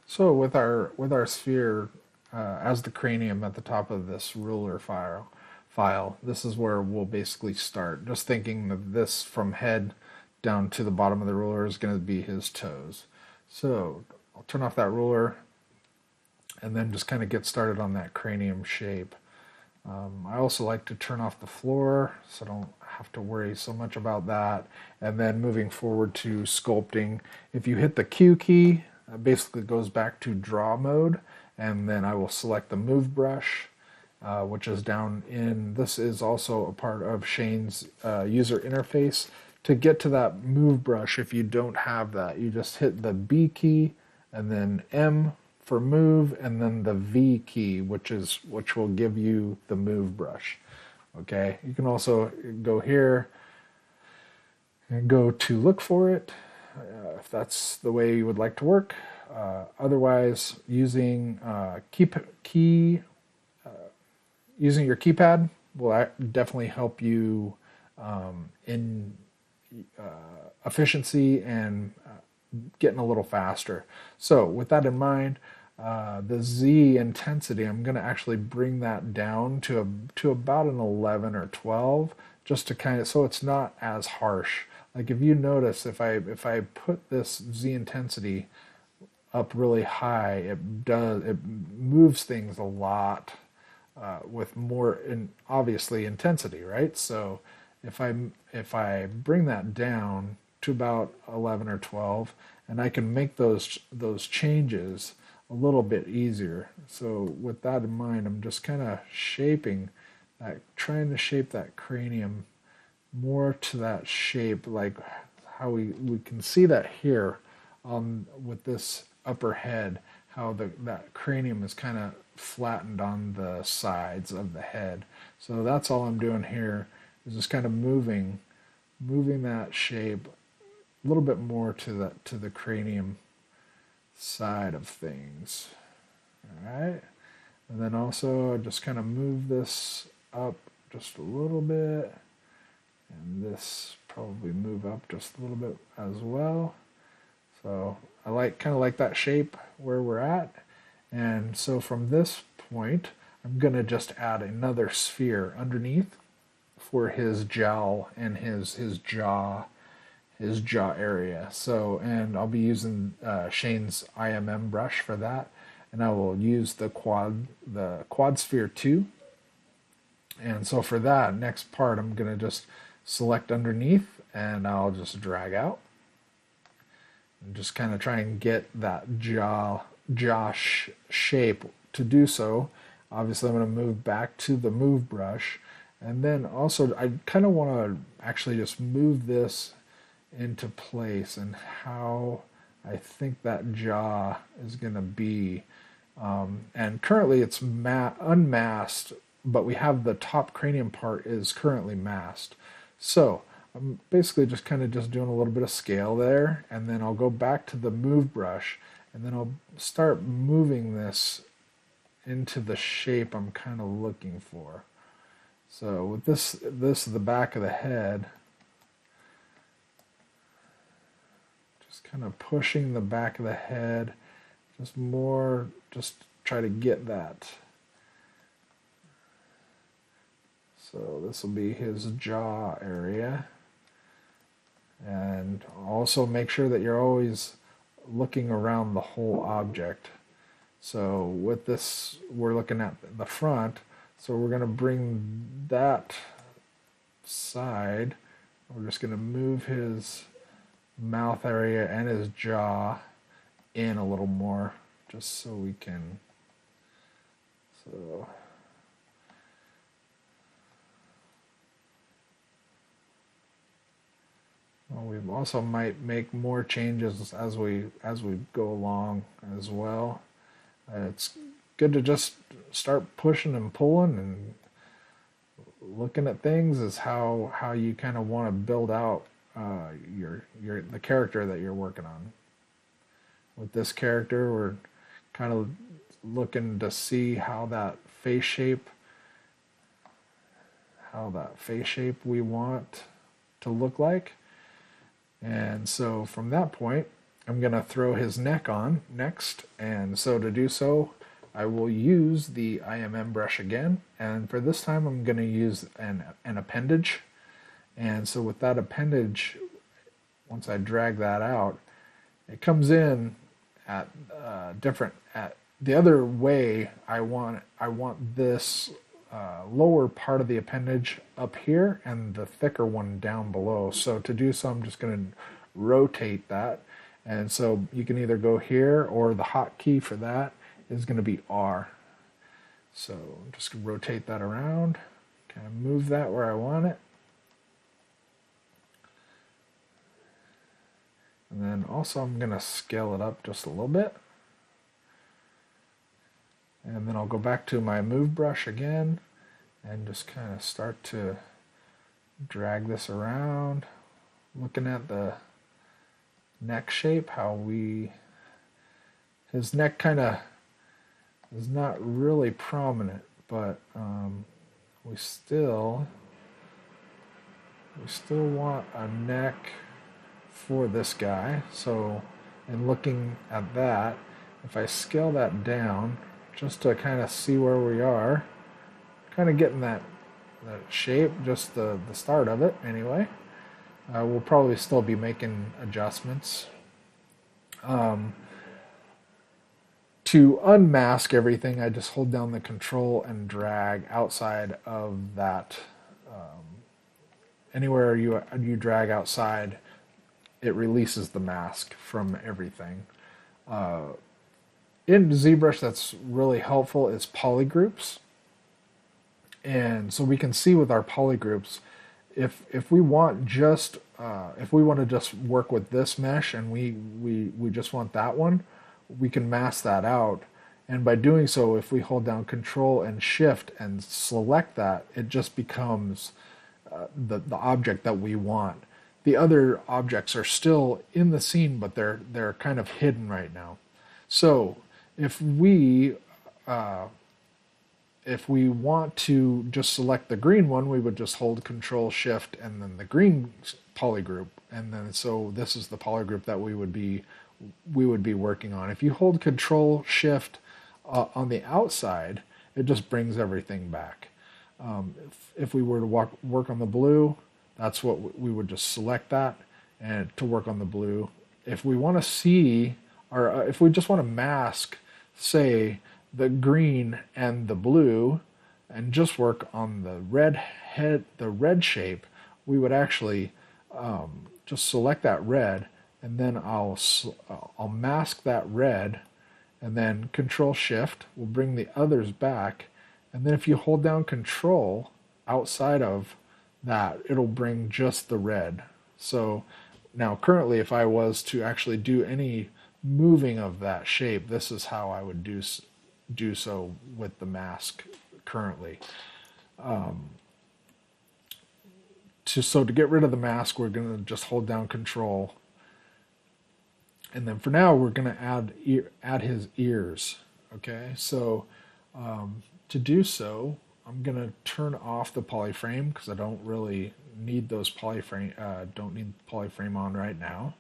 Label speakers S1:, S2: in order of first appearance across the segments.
S1: So with our sphere as the cranium at the top of this ruler file, this is where we'll basically start. Just thinking of this from head down to the bottom of the ruler is going to be his toes. So I'll turn off that ruler and then just kind of get started on that cranium shape. I also like to turn off the floor so I don't have to worry so much about that. And then moving forward to sculpting, if you hit the Q key, it basically goes back to draw mode. And then I will select the move brush, which is down in, this is also a part of Shane's user interface. To get to that move brush, if you don't have that, you just hit the B key and then M for move, and then the V key, which will give you the move brush. Okay, you can also go here and go to look for it if that's the way you would like to work. Otherwise, using using your keypad will definitely help you in efficiency and getting a little faster. So with that in mind, the Z intensity, I'm going to actually bring that down to about an 11 or 12, just to kind of, so it's not as harsh. Like if you notice, if I put this Z intensity up really high, it moves things a lot with more obviously intensity, right? So if I bring that down to about 11 or 12, and I can make those changes a little bit easier. So with that in mind, I'm just kind of trying to shape that cranium more to that shape, like how we can see that here with this upper head, how that cranium is kind of flattened on the sides of the head. So that's all I'm doing here is just kind of moving that shape a little bit more to the cranium side of things. All right, and then also just kind of move this up just a little bit, and this probably move up just a little bit as well. So I kind of like that shape where we're at. And so from this point, I'm going to just add another sphere underneath for his jowl and his jaw area. So, and I'll be using Shane's IMM brush for that, and I will use the quad sphere 2. And so for that next part, I'm going to just select underneath, and I'll just drag out and just kind of try and get that jaw shape. To do so, obviously I'm going to move back to the move brush, and then also I kind of want to actually just move this into place and how I think that jaw is going to be. And currently it's unmasked, but we have the top cranium part is currently masked. So I'm basically just kind of just doing a little bit of scale there, and then I'll go back to the move brush, and then I'll start moving this into the shape I'm kind of looking for. So with this is the back of the head, just kind of pushing the back of the head, just try to get that. So this will be his jaw area. And also make sure that you're always looking around the whole object. So with this, we're looking at the front. So we're going to bring that side. We're just going to move his mouth area and his jaw in a little more, just so we can. So. Well, we also might make more changes as we go along as well. It's good to just start pushing and pulling and looking at things as how you kind of want to build out the character that you're working on. With this character, we're kind of looking to see how that face shape we want to look like. And so from that point, I'm going to throw his neck on next, and so to do so, I will use the IMM brush again, and for this time I'm going to use an appendage. And so with that appendage, once I drag that out, it comes in at different, at the other way. I want this lower part of the appendage up here and the thicker one down below. So to do so, I'm just going to rotate that. And so you can either go here, or the hotkey for that is going to be R. So I'm just going to rotate that around, kind of move that where I want it. And then also I'm going to scale it up just a little bit. And then I'll go back to my move brush again and just kind of start to drag this around, looking at the neck shape, his neck kind of is not really prominent, but we still want a neck for this guy. So in looking at that, if I scale that down just to kind of see where we are, kind of getting that shape, just the start of it anyway. We'll probably still be making adjustments. To unmask everything, I just hold down the control and drag outside of that. Anywhere you drag outside, it releases the mask from everything. In ZBrush, that's really helpful is polygroups. And so we can see with our polygroups, if we want just if we want to just work with this mesh and we just want that one, we can mask that out. And by doing so, if we hold down Control and Shift and select that, it just becomes the object that we want. The other objects are still in the scene, but they're kind of hidden right now. So if we want to just select the green one, we would just hold Control Shift and then the green polygroup, and then so this is the polygroup that we would be working on. If you hold Control Shift on the outside, it just brings everything back. If we were to work on the blue, that's what we would just select that and to work on the blue. If we want to see, or if we just want to mask, say, the green and the blue, and just work on the red shape, we would actually just select that red, and then I'll mask that red, and then Control Shift will bring the others back, and then if you hold down Control outside of that, it'll bring just the red. So now currently, if I was to actually do any moving of that shape, this is how I would do so with the mask currently. So to get rid of the mask, we're going to just hold down Control, and then for now we're going to add his ears. Okay, so to do so, I'm going to turn off the polyframe because I don't really need those polyframe. Don't need polyframe on right now,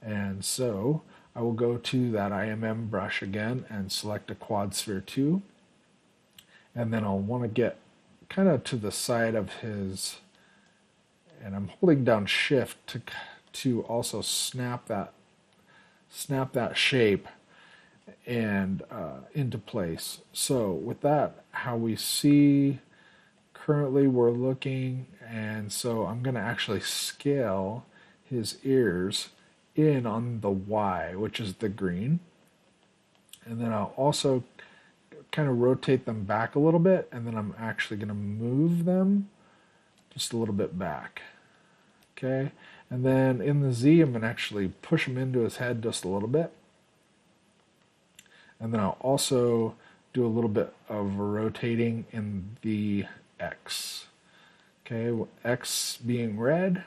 S1: and so I will go to that IMM brush again and select a quad sphere 2, and then I'll want to get kind of to the side of his, and I'm holding down Shift to also snap that shape and into place. So with that, how we see currently we're looking, and so I'm going to actually scale his ears in on the Y, which is the green, and then I'll also kind of rotate them back a little bit, and then I'm actually going to move them just a little bit back. Okay, and then in the Z, I'm going to actually push him into his head just a little bit, and then I'll also do a little bit of rotating in the X. Okay, X being red.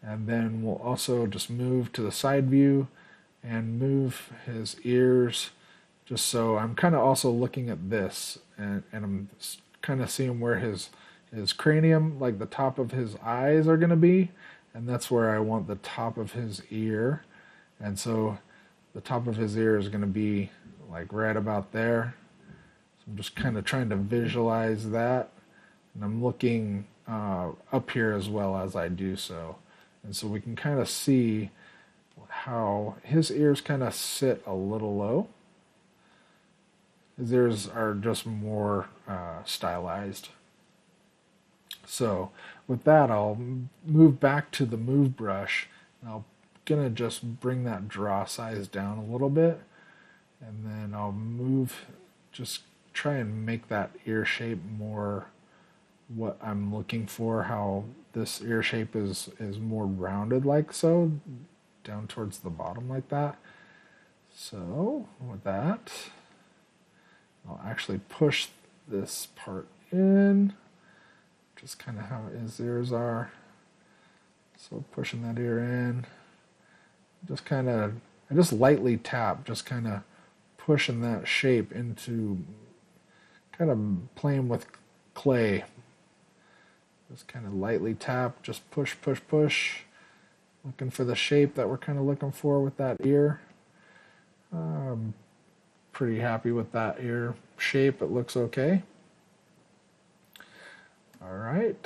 S1: And then we'll also just move to the side view and move his ears, just so I'm kind of also looking at this, and I'm kind of seeing where his cranium, like the top of his eyes are going to be, and that's where I want the top of his ear. And so the top of his ear is going to be like right about there. So I'm just kind of trying to visualize that, and I'm looking up here as well as I do so. And so we can kind of see how his ears kind of sit a little low. His ears are just more stylized. So with that, I'll move back to the move brush. And I'm gonna just bring that draw size down a little bit, and then I'll move, just try and make that ear shape more what I'm looking for, how this ear shape is more rounded like so, down towards the bottom like that. So with that, I'll actually push this part in, just kind of how his ears are. So pushing that ear in, just kind of, I just lightly tap, just kind of pushing that shape into, kind of playing with clay. Just kind of lightly tap, just push, push, push. Looking for the shape that we're kind of looking for with that ear. Pretty happy with that ear shape. It looks okay. All right.